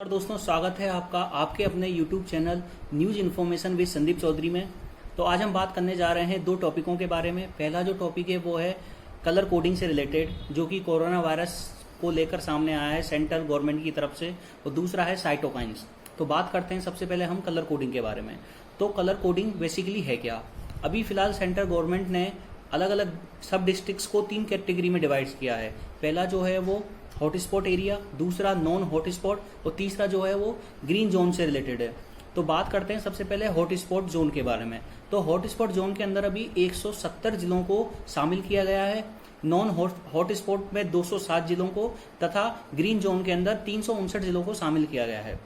और दोस्तों स्वागत है आपका आपके अपने YouTube channel news information with Sandeep Chaudhary में। तो आज हम बात करने जा रहे हैं दो टॉपिकों के बारे में। पहला जो टॉपिक है वो है कलर कोडिंग से रिलेटेड, जो कि कोरोना वायरस को लेकर सामने आया है सेंट्रल गवर्नमेंट की तरफ से, और दूसरा है साइटोकाइन्स। तो बात करते हैं सबसे पहले हम कलर कोडिंग के बारे में। तो कलर कोडिंग बेसिकली है क्या? अभी फिलहाल सेंट्रल गवर्नमेंट ने अलग अलग सब डिस्ट्रिक्ट्स को 3 कैटेगरी में डिवाइड किया है। पहला जो है वो हॉटस्पॉट एरिया, दूसरा नॉन हॉटस्पॉट, और तीसरा जो है वो ग्रीन जोन से रिलेटेड है। तो बात करते हैं सबसे पहले हॉटस्पॉट जोन के बारे में। तो हॉटस्पॉट जोन के अंदर अभी 170 जिलों को शामिल किया गया है, नॉन हॉटस्पॉट में 207 जिलों को, तथा ग्रीन जोन के अंदर 359 जिलों को शामिल किया गया है।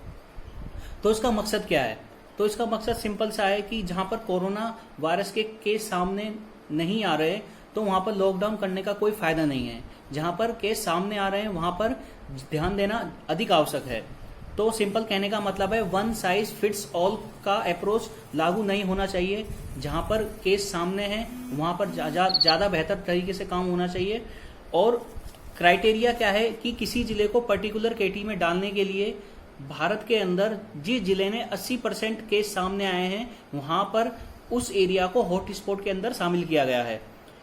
तो इसका मकसद क्या है? तो इसका मकसद सिंपल सा है कि जहां पर कोरोना वायरस के केस सामने नहीं आ रहे तो वहां पर लॉकडाउन करने का कोई फायदा नहीं है। जहां पर केस सामने आ रहे हैं वहां पर ध्यान देना अधिक आवश्यक है। तो सिंपल कहने का मतलब है वन साइज फिट्स ऑल का अप्रोच लागू नहीं होना चाहिए। जहां पर केस सामने है वहां पर ज्यादा बेहतर तरीके से काम होना चाहिए। और क्राइटेरिया क्या है कि किसी जिले को पर्टिकुलर कैटेगरी में डालने के लिए भारत के अंदर जिस जिले ने 80% केस सामने आए हैं वहां पर उस एरिया को हॉटस्पॉट के अंदर शामिल किया गया है।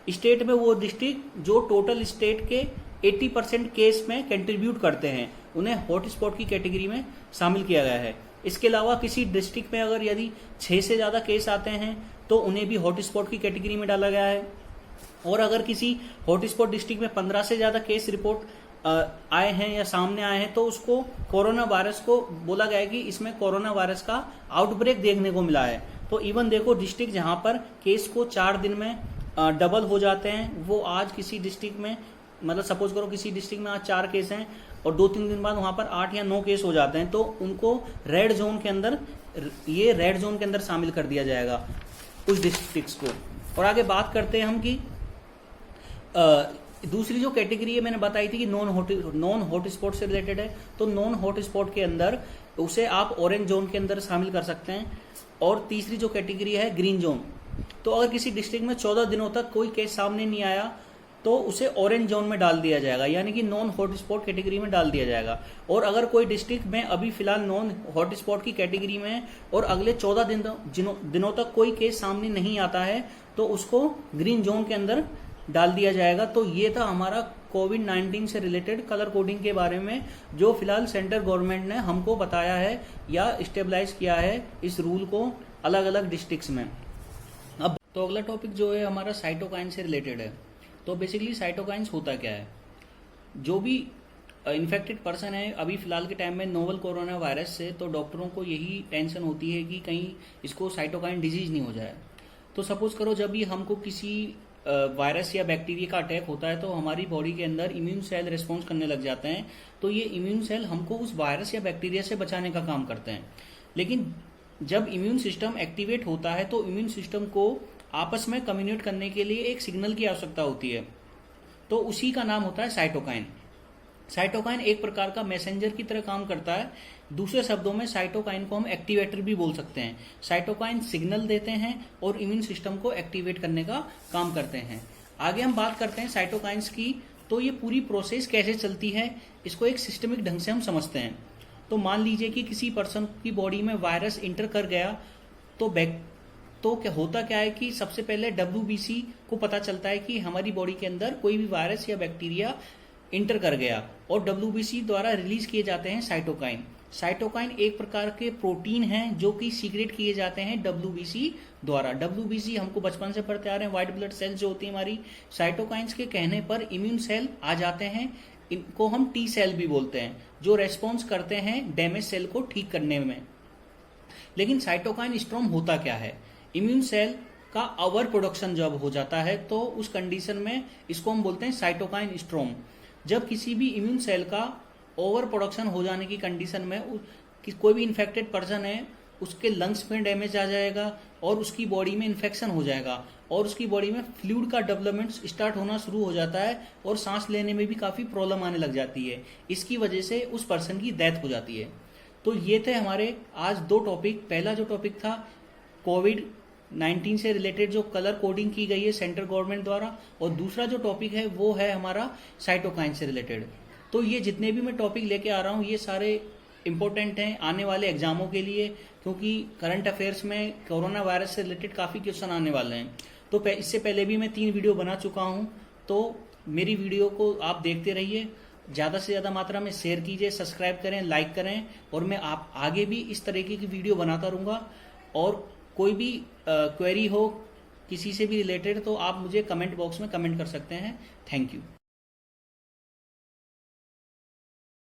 स्टेट में वो डिस्ट्रिक्ट जो टोटल स्टेट के 80% केस में कंट्रीब्यूट करते हैं उन्हें हॉटस्पॉट की कैटेगरी में शामिल किया गया है। इसके अलावा किसी डिस्ट्रिक्ट में अगर यदि 6 से ज्यादा केस आते हैं तो उन्हें भी हॉटस्पॉट की कैटेगरी में डाला गया है। और अगर किसी हॉटस्पॉट डिस्ट्रिक्ट में 15 से ज्यादा केस रिपोर्ट आए हैं या सामने आए हैं तो उसको कोरोना वायरस को बोला गया है कि इसमें कोरोना वायरस का आउटब्रेक देखने को मिला है। तो इवन देखो डिस्ट्रिक्ट जहां पर केस को 4 दिन में डबल हो जाते हैं, वो आज किसी डिस्ट्रिक्ट में, मतलब सपोज करो किसी डिस्ट्रिक्ट में आज 4 केस हैं और 2-3 दिन बाद वहां पर 8 या 9 केस हो जाते हैं, तो उनको रेड जोन के अंदर, ये रेड जोन के अंदर शामिल कर दिया जाएगा उस डिस्ट्रिक्ट्स को। और आगे बात करते हैं हम कि दूसरी जो कैटेगरी है मैंने बताई थी कि नॉन हॉटस्पॉट से रिलेटेड है। तो नॉन हॉटस्पॉट के अंदर उसे आप ऑरेंज जोन के अंदर शामिल कर सकते हैं। और तीसरी जो कैटेगरी है ग्रीन जोन। तो अगर किसी डिस्ट्रिक्ट में 14 दिनों तक कोई केस सामने नहीं आया तो उसे ऑरेंज जोन में डाल दिया जाएगा, यानी कि नॉन हॉटस्पॉट कैटेगरी में डाल दिया जाएगा। और अगर कोई डिस्ट्रिक्ट में अभी फिलहाल नॉन हॉटस्पॉट की कैटेगरी में है और अगले 14 दिनों तक कोई केस सामने नहीं आता है तो उसको ग्रीन जोन के अंदर डाल दिया जाएगा। तो ये था हमारा कोविड-19 से रिलेटेड कलर कोडिंग के बारे में, जो फिलहाल सेंट्रल गवर्नमेंट ने हमको बताया है या स्टेबलाइज किया है इस रूल को अलग अलग डिस्ट्रिक्ट्स में। अब तो अगला टॉपिक जो है हमारा साइटोकाइन से रिलेटेड है। तो बेसिकली साइटोकाइन्स होता क्या है? जो भी इन्फेक्टेड पर्सन है अभी फिलहाल के टाइम में नोवल कोरोना वायरस से, तो डॉक्टरों को यही टेंशन होती है कि कहीं इसको साइटोकाइन डिजीज नहीं हो जाए। तो सपोज करो जब भी हमको किसी वायरस या बैक्टीरिया का अटैक होता है तो हमारी बॉडी के अंदर इम्यून सेल रिस्पॉन्स करने लग जाते हैं। तो ये इम्यून सेल हमको उस वायरस या बैक्टीरिया से बचाने का काम करते हैं। लेकिन जब इम्यून सिस्टम एक्टिवेट होता है तो इम्यून सिस्टम को आपस में कम्युनिकेट करने के लिए एक सिग्नल की आवश्यकता होती है, तो उसी का नाम होता है साइटोकाइन। साइटोकाइन एक प्रकार का मैसेंजर की तरह काम करता है। दूसरे शब्दों में साइटोकाइन को हम एक्टिवेटर भी बोल सकते हैं। साइटोकाइन सिग्नल देते हैं और इम्यून सिस्टम को एक्टिवेट करने का काम करते हैं। आगे हम बात करते हैं साइटोकाइन्स की। तो ये पूरी प्रोसेस कैसे चलती है, इसको एक सिस्टमिक ढंग से हम समझते हैं। तो मान लीजिए कि किसी पर्सन की बॉडी में वायरस इंटर कर गया तो क्या होता क्या है कि सबसे पहले WBC को पता चलता है कि हमारी बॉडी के अंदर कोई भी वायरस या बैक्टीरिया इंटर कर गया, और WBC द्वारा रिलीज किए जाते हैं साइटोकाइन। साइटोकाइन एक प्रकार के प्रोटीन हैं जो कि सीक्रेट किए जाते हैं WBC द्वारा। WBC हमको बचपन से पढ़ते आ रहे हैं, व्हाइट ब्लड सेल्स जो होती है हमारी, साइटोकाइन्स के कहने पर इम्यून सेल आ जाते हैं। इनको हम T सेल भी बोलते हैं, जो रेस्पॉन्स करते हैं डैमेज सेल को ठीक करने में। लेकिन साइटोकाइन स्ट्रॉम होता क्या है? इम्यून सेल का ओवर प्रोडक्शन जब हो जाता है तो उस कंडीशन में इसको हम बोलते हैं साइटोकाइन स्ट्रॉम। जब किसी भी इम्यून सेल का ओवर प्रोडक्शन हो जाने की कंडीशन में कोई भी इन्फेक्टेड पर्सन है उसके लंग्स में डैमेज आ जाएगा और उसकी बॉडी में इन्फेक्शन हो जाएगा और उसकी बॉडी में फ्लूइड का डेवलपमेंट स्टार्ट होना शुरू हो जाता है और सांस लेने में भी काफी प्रॉब्लम आने लग जाती है। इसकी वजह से उस पर्सन की डेथ हो जाती है। तो ये थे हमारे आज 2 टॉपिक। पहला जो टॉपिक था कोविड-19 से रिलेटेड जो कलर कोडिंग की गई है सेंट्रल गवर्नमेंट द्वारा, और दूसरा जो टॉपिक है वो है हमारा साइटोकाइन से रिलेटेड। तो ये जितने भी मैं टॉपिक लेके आ रहा हूँ ये सारे इम्पोर्टेंट हैं आने वाले एग्जामों के लिए, क्योंकि करंट अफेयर्स में कोरोना वायरस से रिलेटेड काफ़ी क्वेश्चन आने वाले हैं। तो इससे पहले भी मैं 3 वीडियो बना चुका हूं, तो मेरी वीडियो को आप देखते रहिए, ज़्यादा से ज़्यादा मात्रा में शेयर कीजिए, सब्सक्राइब करें, लाइक करें, और मैं आप आगे भी इस तरीके की वीडियो बनाता रहूँगा। और कोई भी क्वेरी हो किसी से भी रिलेटेड तो आप मुझे कमेंट बॉक्स में कमेंट कर सकते हैं। Thank you.